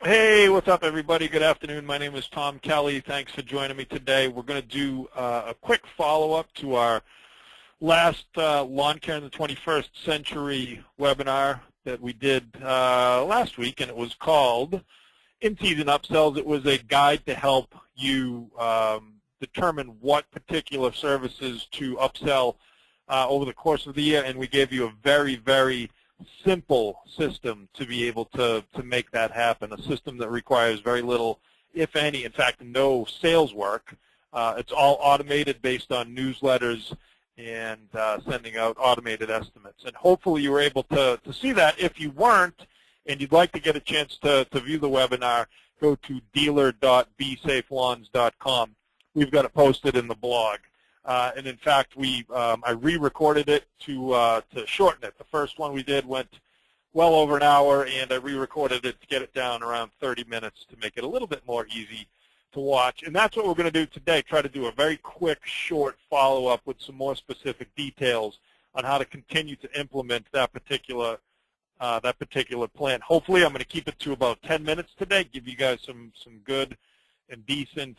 Hey, what's up, everybody? Good afternoon. My name is Tom Kelly. Thanks for joining me today. We're going to do a quick follow-up to our last Lawn Care in the 21st Century webinar that we did last week, and it was called In-Season Upsells. It was a guide to help you determine what particular services to upsell over the course of the year, and we gave you a very, very simple system to be able to make that happen, a system that requires very little, if any, in fact, no sales work. It's all automated based on newsletters and sending out automated estimates. And hopefully you were able to see that. If you weren't and you'd like to get a chance to view the webinar, go to dealer.beesafelawns.com. We've got it posted in the blog. And in fact, I re-recorded it to shorten it. The first one we did went well over an hour, and I re-recorded it to get it down around 30 minutes to make it a little bit more easy to watch. And that's what we're going to do today, try to do a very quick, short follow-up with some more specific details on how to continue to implement that particular plan. Hopefully, I'm going to keep it to about 10 minutes today, give you guys some good and decent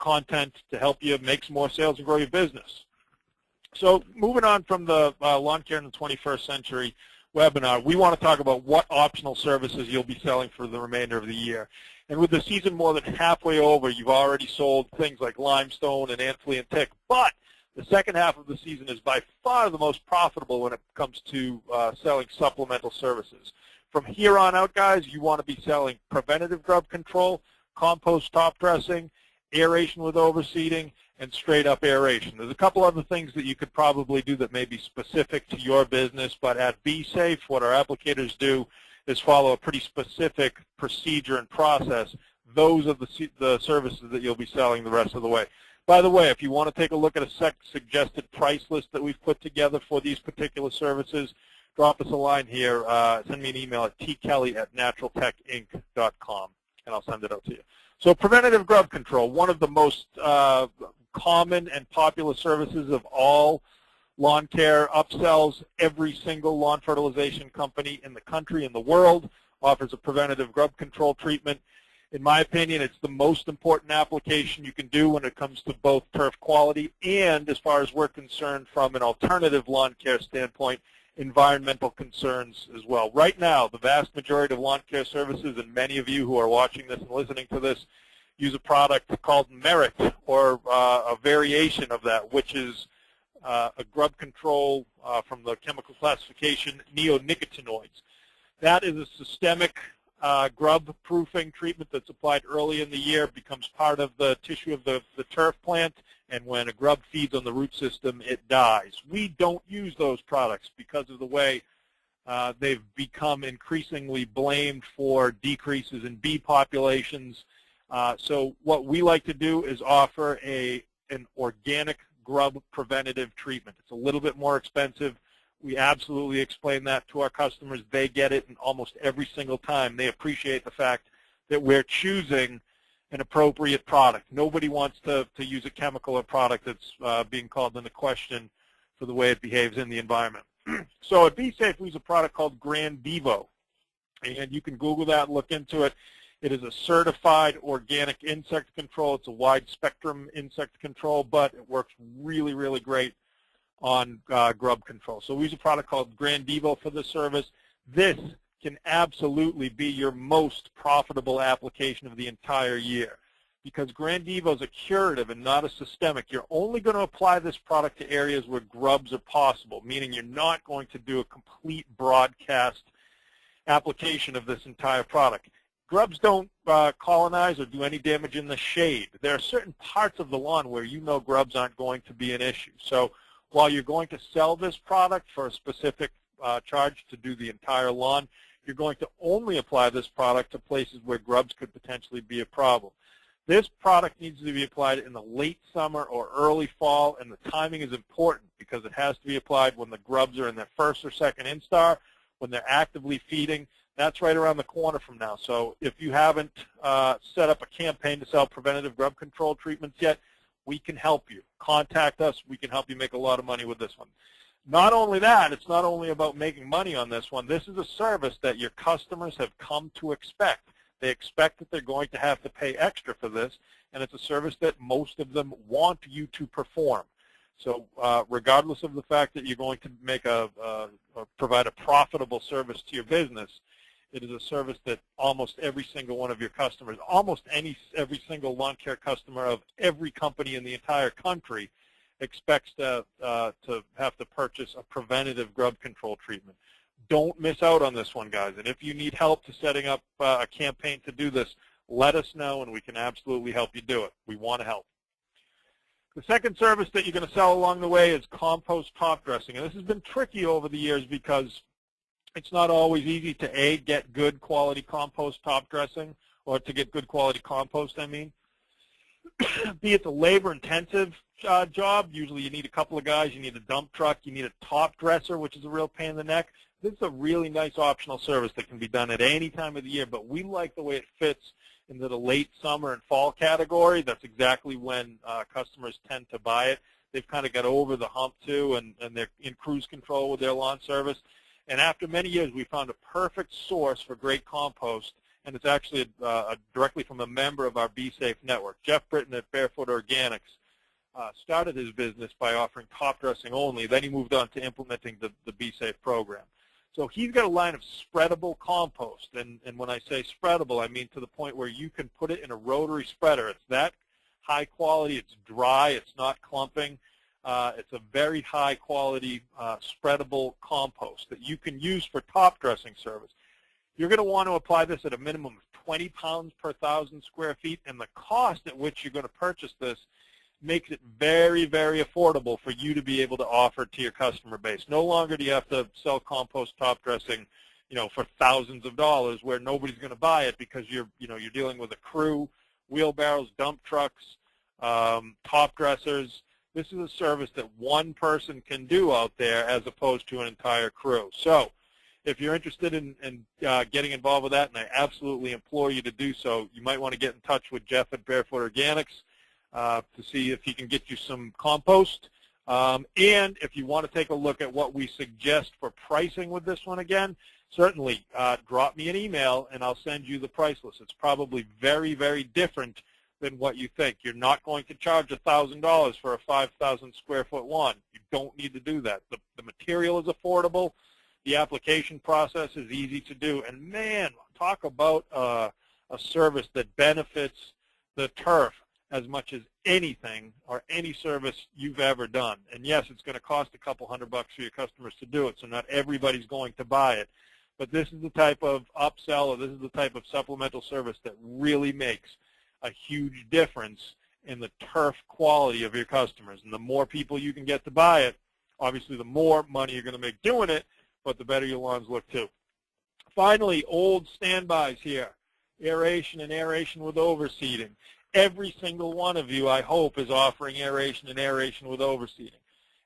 content to help you make some more sales and grow your business. So moving on from the Lawn Care in the 21st Century webinar, we want to talk about what optional services you'll be selling for the remainder of the year. And with the season more than halfway over, you've already sold things like limestone and ant, flea, and tick. But the second half of the season is by far the most profitable when it comes to selling supplemental services. From here on out, guys, you want to be selling preventative grub control, compost top dressing, aeration with overseeding, and straight up aeration. There's a couple other things that you could probably do that may be specific to your business, but at BeeSafe, what our applicators do is follow a pretty specific procedure and process. Those are the services that you'll be selling the rest of the way. By the way, if you want to take a look at a suggested price list that we've put together for these particular services, drop us a line here. Send me an email at tkelly@naturaltechinc.com. and I'll send it out to you. So preventative grub control, one of the most common and popular services of all lawn care upsells. Every single lawn fertilization company in the country and the world offers a preventative grub control treatment. In my opinion, it's the most important application you can do when it comes to both turf quality and, as far as we're concerned, from an alternative lawn care standpoint, environmental concerns as well. Right now, the vast majority of lawn care services, and many of you who are watching this and listening to this, use a product called Merit, or a variation of that, which is a grub control from the chemical classification neonicotinoids. That is a systemic grub proofing treatment that's applied early in the year, becomes part of the tissue of the turf plant, and when a grub feeds on the root system, it dies. We don't use those products because of the way they've become increasingly blamed for decreases in bee populations. So what we like to do is offer an organic grub preventative treatment. It's a little bit more expensive. We absolutely explain that to our customers. They get it, and almost every single time they appreciate the fact that we're choosing an appropriate product. Nobody wants to use a chemical or product that's being called into question for the way it behaves in the environment. So at BeeSafe, we use a product called Grandivo, and you can Google that and look into it. It is a certified organic insect control. It's a wide spectrum insect control, but it works really, really great on grub control. So we use a product called Grandivo for this service. This can absolutely be your most profitable application of the entire year, because Grandivo is a curative and not a systemic. You're only going to apply this product to areas where grubs are possible, meaning you're not going to do a complete broadcast application of this entire product. Grubs don't colonize or do any damage in the shade. There are certain parts of the lawn where you know grubs aren't going to be an issue. So while you're going to sell this product for a specific charge to do the entire lawn, you're going to only apply this product to places where grubs could potentially be a problem. This product needs to be applied in the late summer or early fall, and the timing is important because it has to be applied when the grubs are in their first or second instar, when they're actively feeding. That's right around the corner from now. So if you haven't set up a campaign to sell preventative grub control treatments yet, we can help you. Contact us. We can help you make a lot of money with this one. Not only that, it's not only about making money on this one. This is a service that your customers have come to expect. They expect that they're going to have to pay extra for this, and it's a service that most of them want you to perform. So regardless of the fact that you're going to make provide a profitable service to your business, it is a service that almost every single one of your customers, almost every single lawn care customer of every company in the entire country expects to have to purchase a preventative grub control treatment. Don't miss out on this one, guys. And if you need help to setting up a campaign to do this, let us know, and we can absolutely help you do it. We want to help. The second service that you're going to sell along the way is compost top dressing. And this has been tricky over the years because it's not always easy to, A, get good quality compost top dressing, or to get good quality compost, I mean. B, it's a labor-intensive job. Usually you need a couple of guys. You need a dump truck. You need a top dresser, which is a real pain in the neck. This is a really nice optional service that can be done at any time of the year, but we like the way it fits into the late summer and fall category. That's exactly when customers tend to buy it. They've kind of got over the hump, too, and they're in cruise control with their lawn service. And after many years, we found a perfect source for great compost, and it's actually directly from a member of our BeeSafe network. Jeff Britton at Barefoot Organics started his business by offering top dressing only. Then he moved on to implementing the BeeSafe program. So he's got a line of spreadable compost, and when I say spreadable, I mean to the point where you can put it in a rotary spreader. It's that high quality. It's dry. It's not clumping. It's a very high quality spreadable compost that you can use for top dressing service. You're going to want to apply this at a minimum of 20 pounds per 1,000 square feet, and the cost at which you're going to purchase this makes it very, very affordable for you to be able to offer to your customer base. No longer do you have to sell compost top dressing, for thousands of dollars where nobody's going to buy it because you're dealing with a crew, wheelbarrows, dump trucks, top dressers. This is a service that one person can do out there as opposed to an entire crew. So if you're interested in getting involved with that, and I absolutely implore you to do so, you might want to get in touch with Jeff at Barefoot Organics to see if he can get you some compost. And if you want to take a look at what we suggest for pricing with this one again, certainly drop me an email and I'll send you the price list. It's probably very, very different than what you think. You're not going to charge $1,000 for a 5,000 square foot lawn. You don't need to do that. The material is affordable. The application process is easy to do. And man, talk about a service that benefits the turf as much as anything or any service you've ever done. And yes, it's going to cost a couple $100 for your customers to do it, so not everybody's going to buy it. But this is the type of upsell, or this is the type of supplemental service that really makes a huge difference in the turf quality of your customers. And the more people you can get to buy it, obviously the more money you're going to make doing it, but the better your lawns look too. Finally, old standbys here, aeration and aeration with overseeding. Every single one of you, I hope, is offering aeration and aeration with overseeding.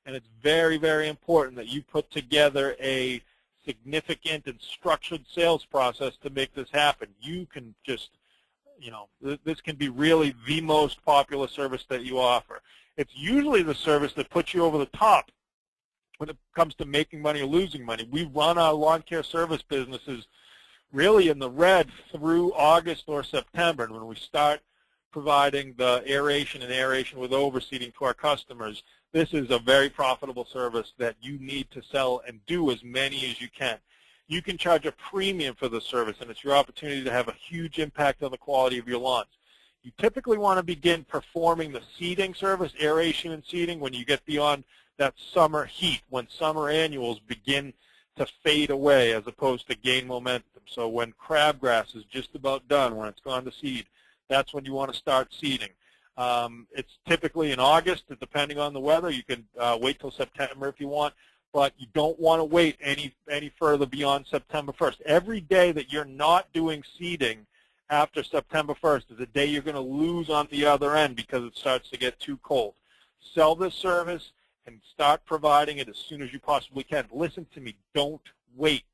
And it's very, very important that you put together a significant and structured sales process to make this happen. You can just, this can be really the most popular service that you offer. It's usually the service that puts you over the top when it comes to making money or losing money. We run our lawn care service businesses really in the red through August or September. And when we start providing the aeration and aeration with overseeding to our customers, this is a very profitable service that you need to sell and do as many as you can. You can charge a premium for the service, and it's your opportunity to have a huge impact on the quality of your lawns. You typically want to begin performing the seeding service, aeration and seeding, when you get beyond that summer heat, when summer annuals begin to fade away as opposed to gain momentum. So when crabgrass is just about done, when it's gone to seed, that's when you want to start seeding. It's typically in August, depending on the weather. You can wait till September if you want, but you don't want to wait any further beyond September 1st. Every day that you're not doing seeding after September 1st is a day you're going to lose on the other end because it starts to get too cold. Sell this service and start providing it as soon as you possibly can. Listen to me. Don't wait.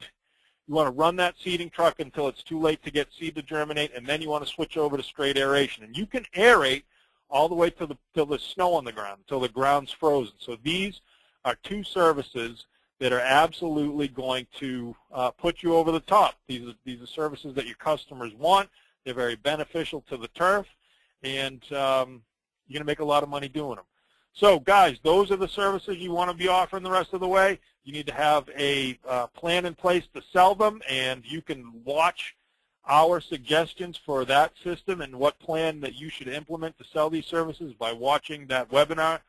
You want to run that seeding truck until it's too late to get seed to germinate, and then you want to switch over to straight aeration. And you can aerate all the way till there's snow on the ground, until the ground's frozen. So these are two services that are absolutely going to put you over the top. These are services that your customers want. They're very beneficial to the turf, and you're going to make a lot of money doing them. So, guys, those are the services you want to be offering the rest of the way. You need to have a plan in place to sell them, and you can watch our suggestions for that system and what plan that you should implement to sell these services by watching that webinar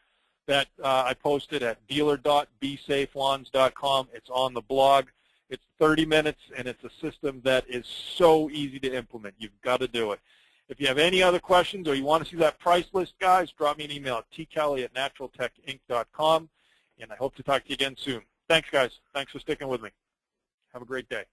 that I posted at dealer.beesafelawns.com. It's on the blog. It's 30 minutes, and it's a system that is so easy to implement. You've got to do it. If you have any other questions or you want to see that price list, guys, drop me an email at tkelly@naturaltechinc.com, and I hope to talk to you again soon. Thanks, guys. Thanks for sticking with me. Have a great day.